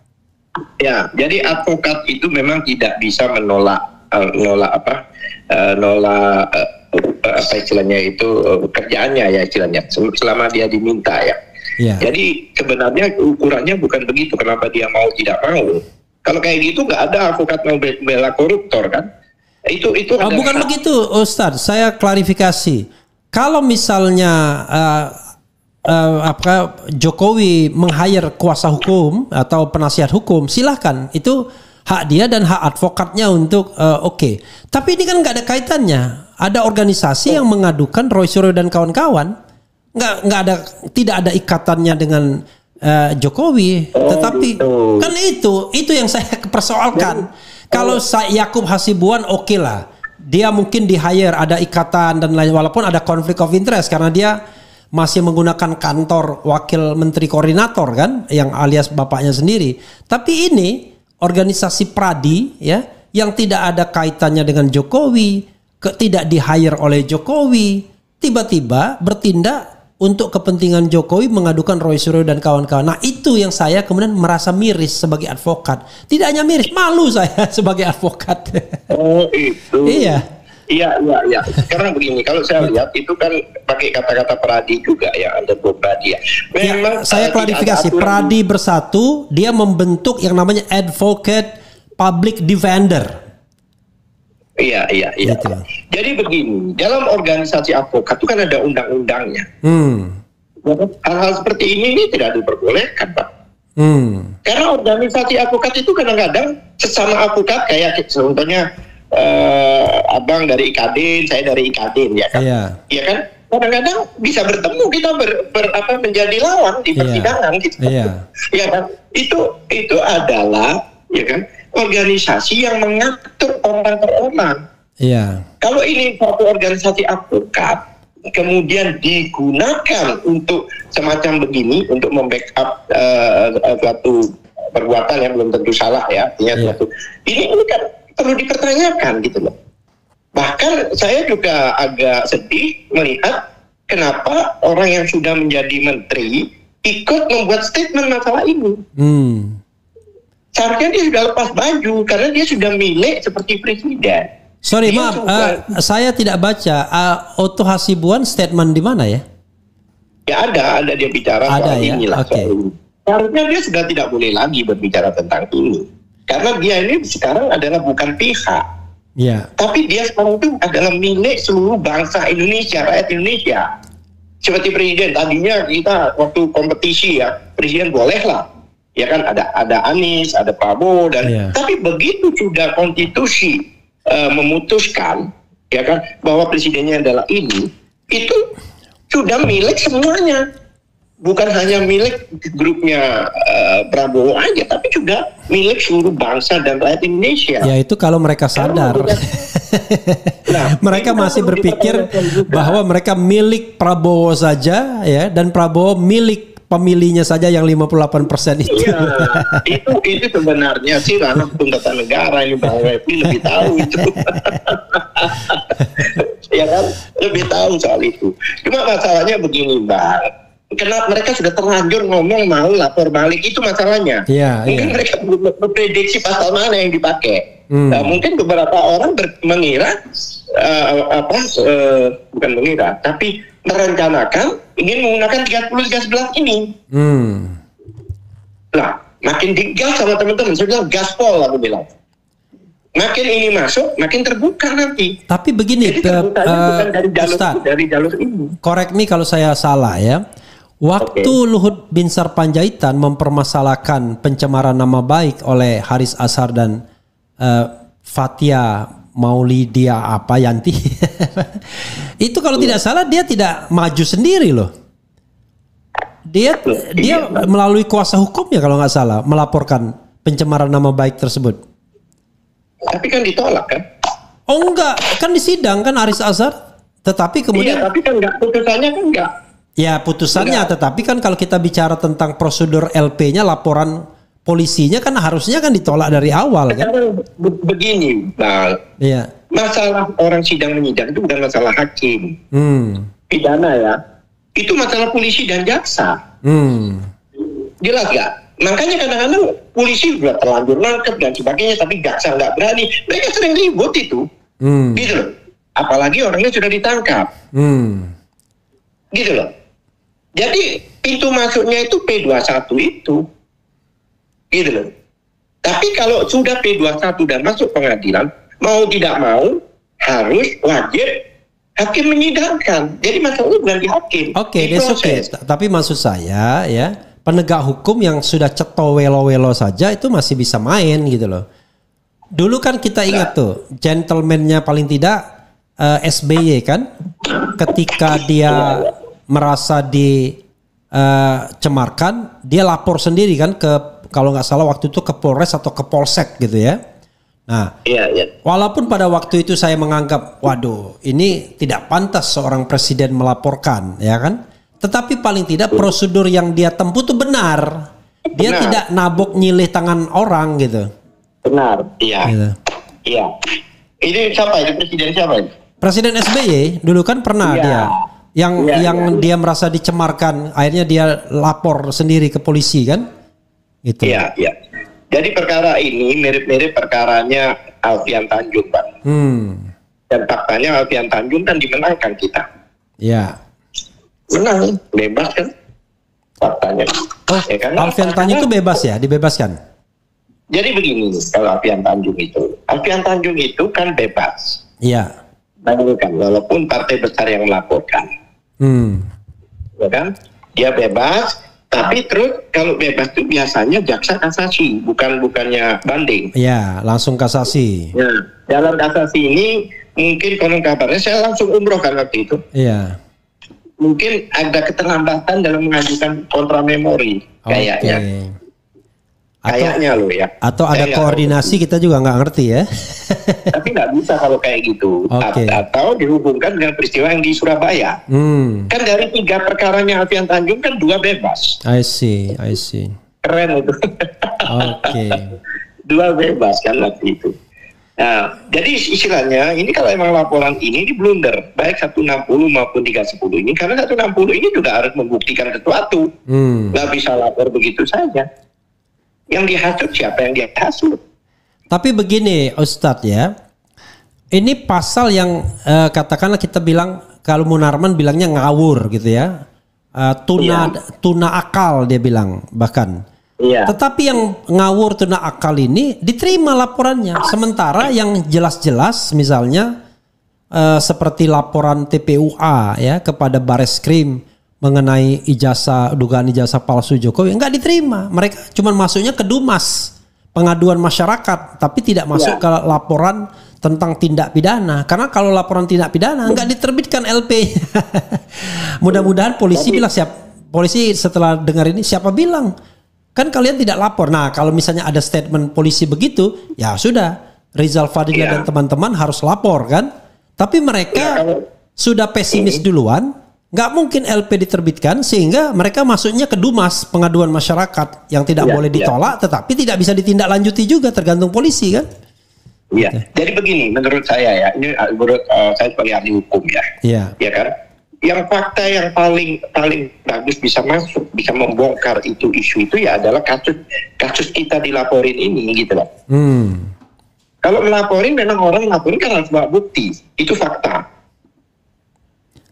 Ya, jadi advokat itu memang tidak bisa menolak apa istilahnya itu kerjaannya ya istilahnya selama dia diminta ya. Yeah. Jadi sebenarnya ukurannya bukan begitu. Kenapa dia mau tidak mau? Kalau kayak gitu nggak ada advokat mau bela koruptor kan? Itu bukan begitu, Ustadz. Saya klarifikasi. Kalau misalnya Jokowi meng-hire kuasa hukum atau penasihat hukum, silahkan. Itu hak dia dan hak advokatnya untuk oke. Tapi ini kan nggak ada kaitannya. Ada organisasi yang mengadukan Roy Suryo dan kawan-kawan. Tidak ada ikatannya dengan Jokowi. Tetapi kan itu yang saya persoalkan. Kalau Yakub Hasibuan oke lah, dia mungkin di hire, ada ikatan dan lain, walaupun ada konflik of interest karena dia masih menggunakan kantor wakil menteri koordinator kan, yang alias bapaknya sendiri. Tapi ini organisasi Pradi ya, yang tidak ada kaitannya dengan Jokowi, tidak di hire oleh Jokowi, tiba-tiba bertindak untuk kepentingan Jokowi mengadukan Roy Suryo dan kawan-kawan. Nah itu yang saya kemudian merasa miris sebagai advokat. Tidak hanya miris, malu saya sebagai advokat. Oh itu. Iya. Karena begini, kalau saya lihat itu kan pakai kata-kata Pradi juga ya, ada Pradi ya. Memang saya klarifikasi, Pradi Bersatu dia membentuk yang namanya Advocate Public Defender. Iya. Gitu. Jadi begini, dalam organisasi advokat itu kan ada undang-undangnya. Hal-hal seperti ini tidak diperbolehkan, Pak. Karena organisasi advokat itu kadang-kadang sesama advokat kayak contohnya abang dari IKADIN, saya dari IKADIN ya kan. Iya kan? Kadang-kadang bisa bertemu kita menjadi lawan di persidangan gitu. Iya kan? Itu adalah ya kan organisasi yang mengatur orang per orang. Iya. Kalau ini satu organisasi advokat kemudian digunakan untuk semacam begini untuk membackup suatu perbuatan yang belum tentu salah ya. Ini kan perlu dipertanyakan gitu loh. Bahkan saya juga agak sedih melihat kenapa orang yang sudah menjadi menteri ikut membuat statement masalah ini. Seharusnya dia sudah lepas baju karena dia sudah milik seperti presiden. Sorry, maaf, saya tidak baca. Otto Hasibuan statement di mana ya? Ya ada dia bicara soal inilah. Seharusnya dia sudah tidak boleh lagi berbicara tentang ini. Karena dia ini sekarang adalah bukan pihak. Tapi dia sekarang itu adalah milik seluruh bangsa Indonesia, rakyat Indonesia. Seperti presiden, tadinya kita waktu kompetisi ya, presiden bolehlah. Ya kan ada Anies, ada Prabowo dan tapi begitu sudah konstitusi memutuskan ya kan bahwa presidennya adalah ini, itu sudah milik semuanya, bukan hanya milik grupnya Prabowo aja, tapi juga milik seluruh bangsa dan rakyat Indonesia. Ya itu kalau mereka sadar. Mereka masih berpikir bahwa mereka milik Prabowo saja ya, dan Prabowo milik pemilihnya saja yang 58% itu. Iya, itu sebenarnya sih ranah hukum tata negara, ini Bang Refli lebih tahu itu. Ya kan, lebih tahu soal itu. Cuma masalahnya begini, Bang. Kenapa mereka sudah terlanjur ngomong mau lapor balik, itu masalahnya. Mungkin mereka belum memprediksi pasal mana yang dipakai. Nah, mungkin beberapa orang mengira bukan mengira, tapi merencanakan ingin menggunakan 30-11 ini. Nah, makin digas sama teman-teman, saya bilang gaspol aku bilang. makin ini masuk, makin terbuka nanti. Tapi begini, Jadi terbukanya bukan Ustaz, dari jalur ini. correct me kalau saya salah ya. Waktu Luhut Binsar Panjaitan mempermasalahkan pencemaran nama baik oleh Haris Azhar dan Fathia Maulidia apa Yanti, itu kalau tidak salah dia tidak maju sendiri loh. Dia melalui kuasa hukumnya kalau nggak salah melaporkan pencemaran nama baik tersebut. Tapi kan ditolak kan? Oh enggak, kan di sidang kan Haris Azhar, tetapi kemudian. Iya, tapi kan enggak, putusannya kan enggak. Ya putusannya, tetapi kan kalau kita bicara tentang prosedur LP-nya, laporan polisinya kan harusnya kan ditolak dari awal kan? Begini, Bang. Iya. Masalah orang sidang menyidang itu bukan masalah hakim. Pidana ya. Itu masalah polisi dan jaksa. Jelas gak? Makanya kadang-kadang polisi sudah terlanjur nangkep dan sebagainya, tapi jaksa nggak berani. Mereka sering ribut itu. Gitu loh. Apalagi orangnya sudah ditangkap. Gitu loh. Jadi pintu masuknya itu P21 itu. Gitu loh. Tapi kalau sudah P21 dan masuk pengadilan, mau tidak mau harus wajib hakim menyidangkan. Jadi masalahnya bukan di hakim. Oke, tapi maksud saya ya, penegak hukum yang sudah ceto welo-welo saja itu masih bisa main gitu loh. Dulu kan kita ingat tuh, gentleman-nya paling tidak SBY kan, ketika dia merasa dicemarkan, dia lapor sendiri kan ke, kalau nggak salah waktu itu ke Polres atau ke Polsek gitu ya. Nah, walaupun pada waktu itu saya menganggap, waduh, ini tidak pantas seorang presiden melaporkan, ya kan? Tetapi paling tidak prosedur yang dia tempuh itu benar. Dia tidak nabok nyilih tangan orang gitu. Benar, iya. Gitu. Iya. Ini siapa? Ini presiden siapa? Presiden SBY dulu kan pernah dia. Yang dia merasa dicemarkan, akhirnya dia lapor sendiri ke polisi kan? Gitu. Iya, iya. Jadi perkara ini mirip-mirip perkaranya Alfian Tanjung, Pak. Dan faktanya Alfian Tanjung kan dimenangkan kita. Iya. Menang, bebas kan? Faktanya. Oh, ya kan? Alfian Tanjung itu bebas ya, dibebaskan. Jadi begini, kalau Alfian Tanjung itu kan bebas. Iya. Bayangkan, walaupun partai besar yang melaporkan. Ya kan? Dia bebas, tapi terus kalau bebas itu biasanya jaksa kasasi, bukannya banding. Iya, langsung kasasi. Nah, dalam kasasi ini mungkin konon kabarnya saya langsung umroh kan waktu itu. Iya. Mungkin ada keterlambatan dalam mengajukan kontra memori kayaknya. Kayaknya loh ya. Atau ada koordinasi kita juga nggak ngerti ya. Tapi nggak bisa kalau kayak gitu. Atau dihubungkan dengan peristiwa yang di Surabaya. Kan dari 3 perkaranya Alfian Tanjung kan 2 bebas. I see. Keren itu. 2 bebas kan waktu itu. Nah, jadi istilahnya ini kalau emang laporan ini blunder, baik 160 maupun 310 ini, karena 160 ini juga harus membuktikan sesuatu. Nggak bisa lapor begitu saja. Yang dihasut siapa yang dihasut? Tapi begini Ustadz ya, ini pasal yang katakanlah kita bilang, kalau Munarman bilangnya ngawur gitu ya, tuna akal dia bilang bahkan. Iya. Tetapi yang ngawur tuna akal ini diterima laporannya, sementara yang jelas-jelas misalnya seperti laporan TPUA ya kepada Bareskrim mengenai dugaan ijazah palsu Jokowi nggak diterima. Mereka cuma masuknya ke Dumas, pengaduan masyarakat, tapi tidak masuk ke laporan tentang tindak pidana. Karena kalau laporan tindak pidana nggak diterbitkan LP. Mudah-mudahan polisi bilang polisi setelah dengar ini siapa bilang kan kalian tidak lapor. Nah kalau misalnya ada statement polisi begitu, ya sudah Rizal Fadila dan teman-teman harus lapor kan. Tapi mereka sudah pesimis duluan. Nggak mungkin LP diterbitkan sehingga mereka masuknya ke Dumas, pengaduan masyarakat yang tidak boleh ditolak tetapi tidak bisa ditindaklanjuti juga, tergantung polisi kan. Iya. Jadi begini menurut saya ya, ini menurut saya sebagai ahli hukum ya. Iya. Ya kan? Yang fakta yang paling bagus bisa masuk, bisa membongkar isu itu ya adalah kasus kita dilaporin ini gitu loh. Kalau melaporin memang orang melaporin kan harus bawa bukti, itu fakta.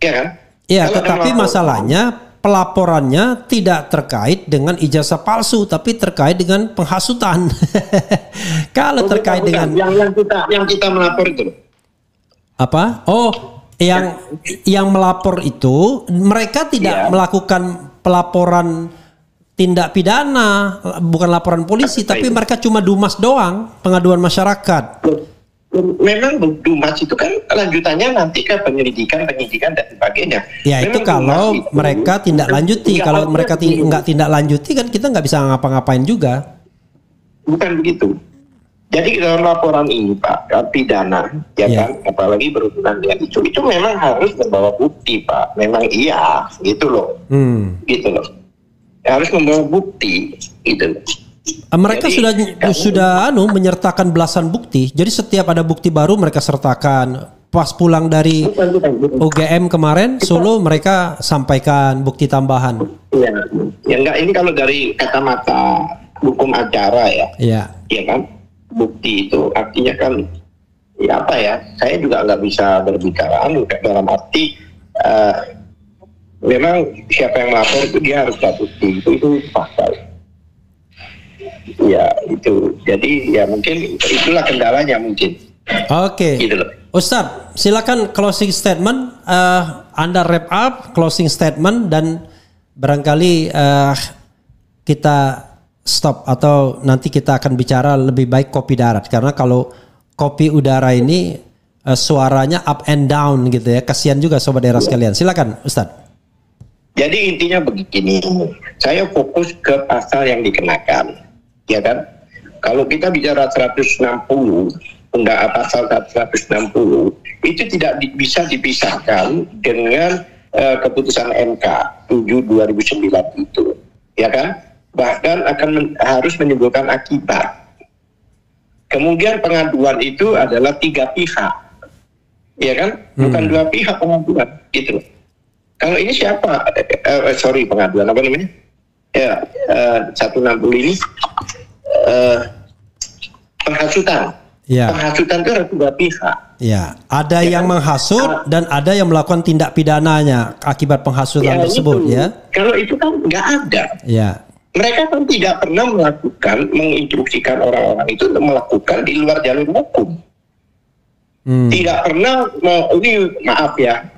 Iya kan? Iya, tetapi masalahnya pelaporannya tidak terkait dengan ijazah palsu, tapi terkait dengan penghasutan. Kalau terkait bukan. dengan yang kita melapor itu apa? Oh, yang melapor itu mereka tidak melakukan pelaporan tindak pidana, bukan laporan polisi, tapi mereka cuma dumas doang, pengaduan masyarakat. Memang dumas itu kan lanjutannya nanti ke penyelidikan, penyidikan dan sebagainya. Ya memang itu kalau mereka tindak lanjuti, kalau mereka nggak tindak lanjuti kan kita nggak bisa ngapa-ngapain juga. Bukan begitu. Jadi dalam laporan ini Pak, pidana, ya kan, apalagi berhubungan dengan itu memang harus membawa bukti Pak. Memang iya, gitu loh, gitu loh. Harus membawa bukti, gitu loh. Mereka jadi, sudah menyertakan belasan bukti. Jadi setiap ada bukti baru mereka sertakan. Pas pulang dari UGM kemarin, Solo mereka sampaikan bukti tambahan. Ya enggak, ini kalau dari kacamata hukum acara ya kan, bukti itu artinya kan, ya apa ya? Saya juga nggak bisa berbicara dalam arti memang siapa yang melapor itu dia harus dapat bukti itu fakta. Ya itu, jadi ya mungkin itulah kendalanya mungkin. Oke. Gitu loh. Ustadz, silakan closing statement. Anda wrap up closing statement dan barangkali kita stop atau nanti kita akan bicara lebih baik kopi darat, karena kalau kopi udara ini suaranya up and down gitu ya. Kasihan juga sobat daerah sekalian. Silakan Ustadz. Jadi intinya begini, saya fokus ke pasal yang dikenakan, ya kan? Kalau kita bicara 160, pasal 160 itu tidak bisa dipisahkan dengan keputusan MK 7/2009 itu, ya kan? Bahkan harus menimbulkan akibat. Kemudian pengaduan itu adalah 3 pihak, ya kan? Bukan 2 pihak pengaduan, gitu. Kalau ini siapa? Pengaduan apa namanya? Ya, 160 ini penghasutan. Ya. Penghasutan itu harus 2 pihak. Ya, ada yang menghasut dan ada yang melakukan tindak pidananya akibat penghasutan tersebut, ya. Kalau itu kan nggak ada. Ya. Mereka kan tidak pernah menginstruksikan orang-orang itu untuk melakukan di luar jalur hukum. Tidak pernah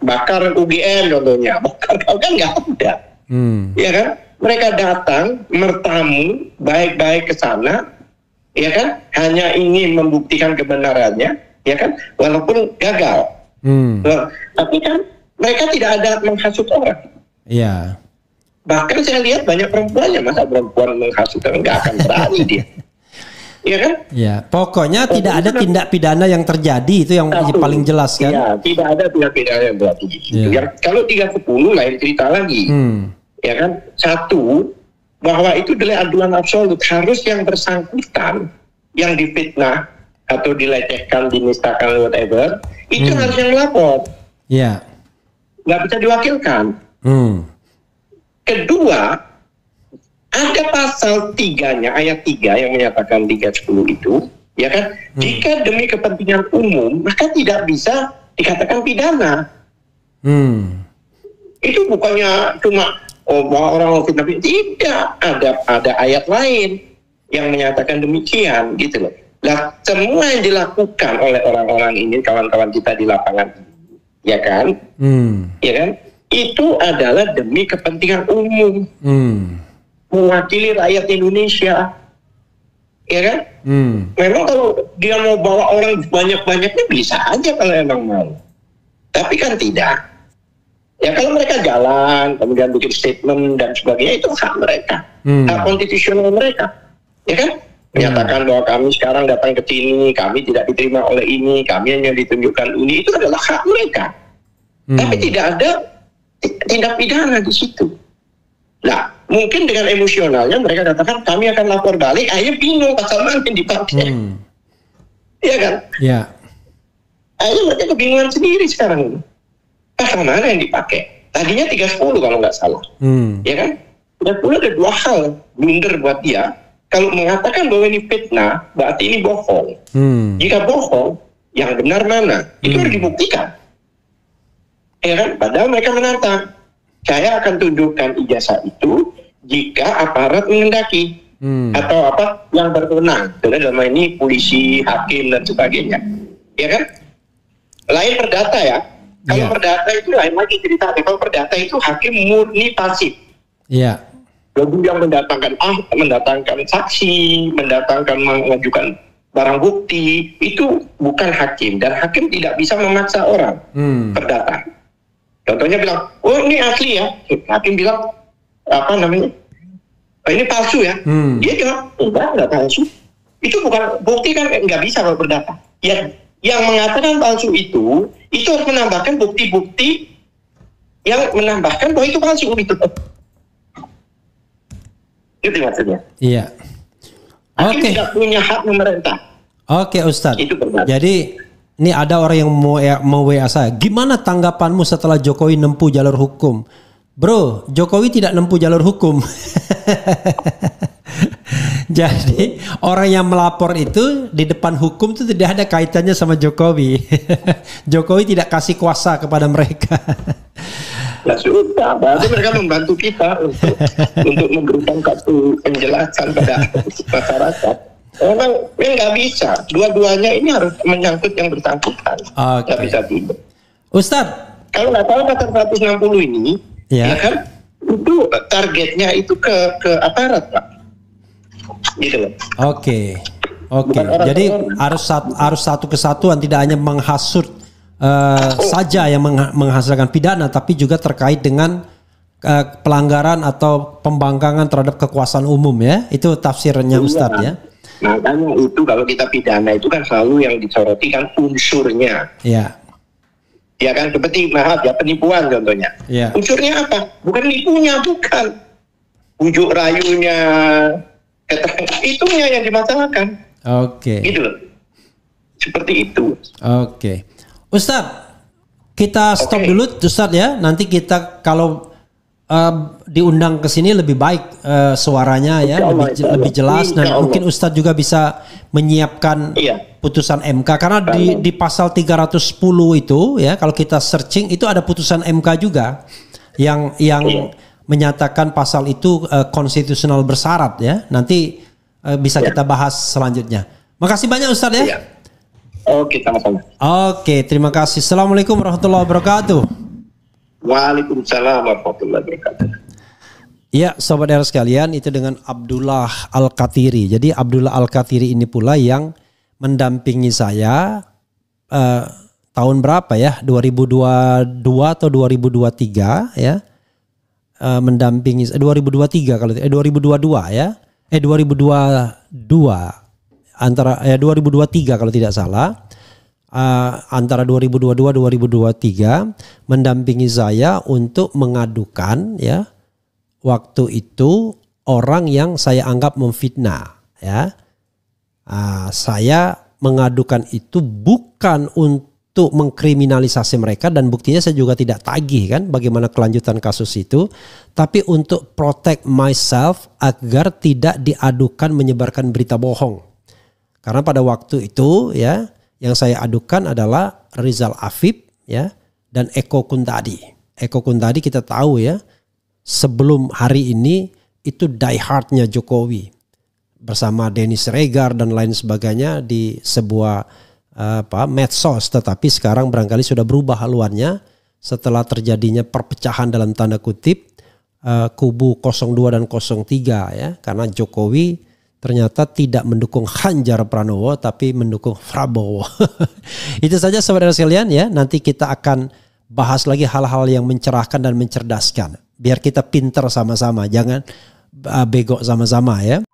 bakar UGM contohnya, bakar kan nggak ada, ya kan? Mereka datang bertamu baik-baik ke sana, ya kan? Hanya ingin membuktikan kebenarannya, ya kan? Walaupun gagal, tapi kan mereka tidak ada menghasut orang. Iya. Bahkan saya lihat banyak perempuannya, masa perempuan menghasut nggak akan berani dia. Iya kan? Ya, pokoknya tidak ada tindak pidana yang terjadi, itu yang paling jelas kan? Iya, tidak ada tindak pidana yang berarti. Ya. Kalau 310 lain cerita lagi, ya kan? 1, bahwa itu adalah aduan absolut, harus yang bersangkutan, yang difitnah atau dilecehkan, dinistakan, whatever, itu harus yang melapor. Iya. Nggak bisa diwakilkan. Kedua, ada pasal 3-nya, ayat 3 yang menyatakan 310 itu, ya kan? Jika demi kepentingan umum, maka tidak bisa dikatakan pidana. Itu bukannya cuma bahwa orang fitnah, tidak, ada ayat lain yang menyatakan demikian, gitu loh. Nah, semua yang dilakukan oleh orang-orang ini, kawan-kawan kita di lapangan, ya kan? Ya kan? Itu adalah demi kepentingan umum. Mewakili rakyat Indonesia, ya kan? Memang kalau dia mau bawa orang banyak-banyaknya bisa aja kalau emang mau, tapi kan tidak. Ya kalau mereka jalan, kemudian bikin statement dan sebagainya, itu hak mereka, hak konstitusional mereka, ya kan? Menyatakan bahwa kami sekarang datang ke sini, kami tidak diterima oleh ini, kami hanya ditunjukkan ini, itu adalah hak mereka. Tapi tidak ada tindak pidana di situ. Nah, mungkin dengan emosionalnya mereka katakan kami akan lapor balik, akhirnya bingung pasal mana yang dipakai. Iya kan? Iya. Akhirnya mereka kebingungan sendiri sekarang. Pasal mana yang dipakai? Tadinya 310 kalau nggak salah. Ya kan? 310 ada 2 hal blunder buat dia. Kalau mengatakan bahwa ini fitnah, berarti ini bohong. Jika bohong, yang benar mana? Itu harus dibuktikan. Ya kan? Padahal mereka menantang. saya akan tunjukkan ijazah itu jika aparat mengendaki atau apa yang berwenang, dalam ini polisi, hakim dan sebagainya, ya kan? Lain perdata ya. Kalau perdata itu lain lagi ceritanya. Kalau perdata itu hakim murni pasif. Iya. Lalu yang mendatangkan saksi, mengajukan barang bukti, itu bukan hakim, dan hakim tidak bisa memaksa orang perdata. Contohnya bilang, oh ini asli ya, hakim bilang ini palsu ya, dia bilang enggak palsu, itu bukan bukti kan, nggak bisa kalau perdata. Yang mengatakan palsu itu harus menambahkan bukti-bukti yang menambahkan bahwa itu palsu gitu. Itu maksudnya. Iya. Hakim tidak punya hak memerintah. Oke, Ustadz. Itu benar. Jadi ini ada orang yang mau WA saya. Gimana tanggapanmu setelah Jokowi nempuh jalur hukum? Bro, Jokowi tidak nempuh jalur hukum. Jadi orang yang melapor itu di depan hukum itu tidak ada kaitannya sama Jokowi. Jokowi tidak kasih kuasa kepada mereka. Ya sudah, berarti mereka membantu kita untuk memberikan satu penjelasan pada masyarakat. Memang nggak bisa. Dua-duanya ini harus menyangkut yang bersangkutan. Nggak bisa tidak. Ustadz, kalau nggak salah pasal 160 ini, ya kan, itu targetnya itu ke aparat, Pak. Gitu loh. Oke. Jadi harus satu kesatuan, tidak hanya menghasut saja yang menghasilkan pidana, tapi juga terkait dengan pelanggaran atau pembangkangan terhadap kekuasaan umum ya. Itu tafsirnya Ustadz ya. Makanya itu kalau kita pidana itu kan selalu yang disoroti kan unsurnya. Iya. Ya kan, seperti penipuan contohnya. Iya. Unsurnya apa? Bukan nipunya, bukan. Bujuk rayunya, itunya yang dimasalahkan. Oke. Gitu loh. Seperti itu. Oke. Ustadz, kita stop dulu Ustadz ya. Nanti kita kalau diundang ke sini lebih baik suaranya ya, lebih jelas, dan mungkin Ustadz juga bisa menyiapkan putusan MK karena di pasal 310 itu ya, kalau kita searching itu ada putusan MK juga yang menyatakan pasal itu konstitusional bersyarat ya. Nanti bisa kita bahas selanjutnya. Makasih banyak Ustadz ya. Oke, sama-sama. Oke, terima kasih. Assalamualaikum warahmatullahi wabarakatuh. Waalaikumsalam warahmatullahi wabarakatuh. Ya, sobat era sekalian, itu dengan Abdullah Al-Katiri. Jadi Abdullah Al-Katiri ini pula yang mendampingi saya tahun berapa ya? 2022 atau 2023 ya. Mendampingi 2023 kalau 2022 ya. 2022 antara 2023 kalau tidak salah, antara 2022-2023 mendampingi saya untuk mengadukan ya, waktu itu orang yang saya anggap memfitnah ya. Saya mengadukan itu bukan untuk mengkriminalisasi mereka, dan buktinya saya juga tidak tagih kan bagaimana kelanjutan kasus itu, tapi untuk protect myself agar tidak diadukan menyebarkan berita bohong. Karena pada waktu itu ya, yang saya adukan adalah Rizal Afif ya, dan Eko Kuntadi. Eko Kuntadi kita tahu ya, sebelum hari ini itu die hardnya Jokowi bersama Denny Siregar dan lain sebagainya di sebuah medsos, tetapi sekarang barangkali sudah berubah haluannya setelah terjadinya perpecahan dalam tanda kutip kubu 02 dan 03 ya, karena Jokowi ternyata tidak mendukung Ganjar Pranowo tapi mendukung Prabowo. Itu saja saudara sekalian ya. Nanti kita akan bahas lagi hal-hal yang mencerahkan dan mencerdaskan. Biar kita pintar sama-sama, jangan bego sama-sama ya.